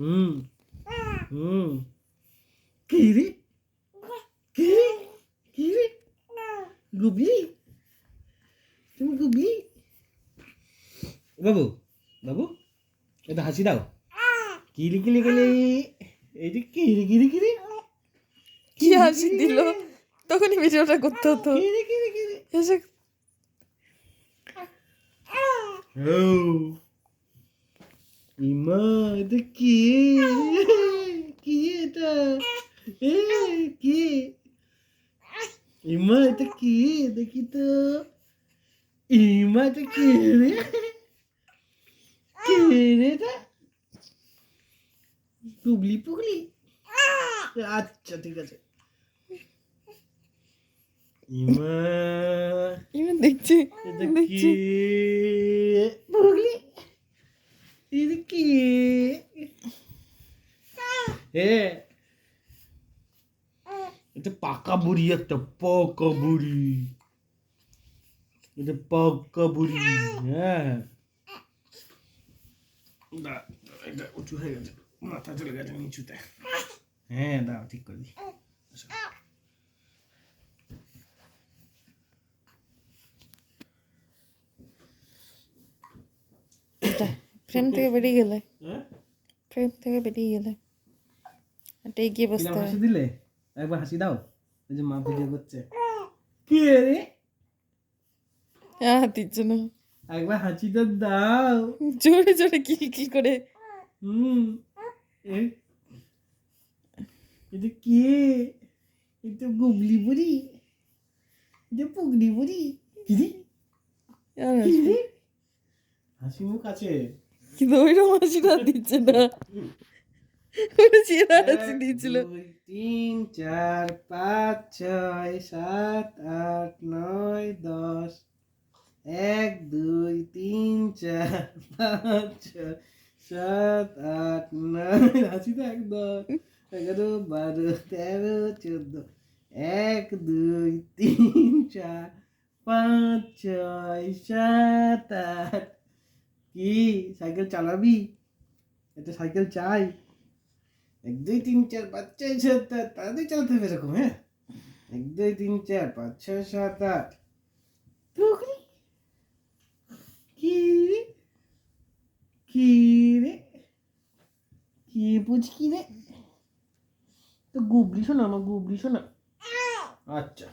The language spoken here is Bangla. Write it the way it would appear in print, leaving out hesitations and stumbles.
হুম হুম কি রে কি কি রে গুবলি তুমি গুবলি বাবু বাবু এটা হাসি দাও কিলি কিলি কিলি এই যে কিরি কিরি কিরি কি হাসি দিল, তখনই ভিডিওটা করতে হতো। কিরি কিরি কিরি এসে ও ইমা এটা কি কি এটা এ কি ইমা এটা কি দেখি তো ইমা এটা কি রে কি রে এটা পুগলি পুগলি আচ্ছা ঠিক আছে ইমা ইভেন দেখছি এটা কি দেখছি পুগলি এটা কি এ এটা পাকা বুড়ি একটা পাকা বুড়ি এটা পাকা বুড়ি হ্যাঁ না এটা উঁচু হয়ে গেছে মাথা চলে গেছে নিচুতে হ্যাঁ দাও ঠিক করে দিই ফ্রেম থেকে বেরিয়ে গেলে, হ্যাঁ ফ্রেম থেকে বেরিয়ে গেলে এটাই গিয়ে বসতে কিরম হয়। হাসি দিলে একবার হাসি দাও এই যে মা ভিডিও করছে কি রে দিচ্ছ না, একবার হাসিটা দাও জোরে জোরে কি কি করে। হুম এ- এটা কে এটা গুবলি বুড়ি এটা পুগলি বুড়ি কি রে আর কি হাসবে। রে হাসি মুখ আছে কিন্তু ওইরকম হাসিটা দিচ্ছে না, ওটা চেনা হাসি দিয়েছিল। 1 2 3 4 5 6 7 8 9 10 1 2 3 4 5 6 7 8 9 হাসি তো একদম 11 12 13 14 1 2 3 4 5 6 7 8 কি সাইকেল চালাবি এটা সাইকেল চাই 1 2 3 4 5 6 7 8 তাড়াতাড়ি চালাতে হবে এরকম হ্যাঁ 1 2 3 4 5 6 7 8 পুগলি কি রে কি রে কি পুচকি রে তো গুবলি শোনা আমার গুবলি শোনা আচ্ছা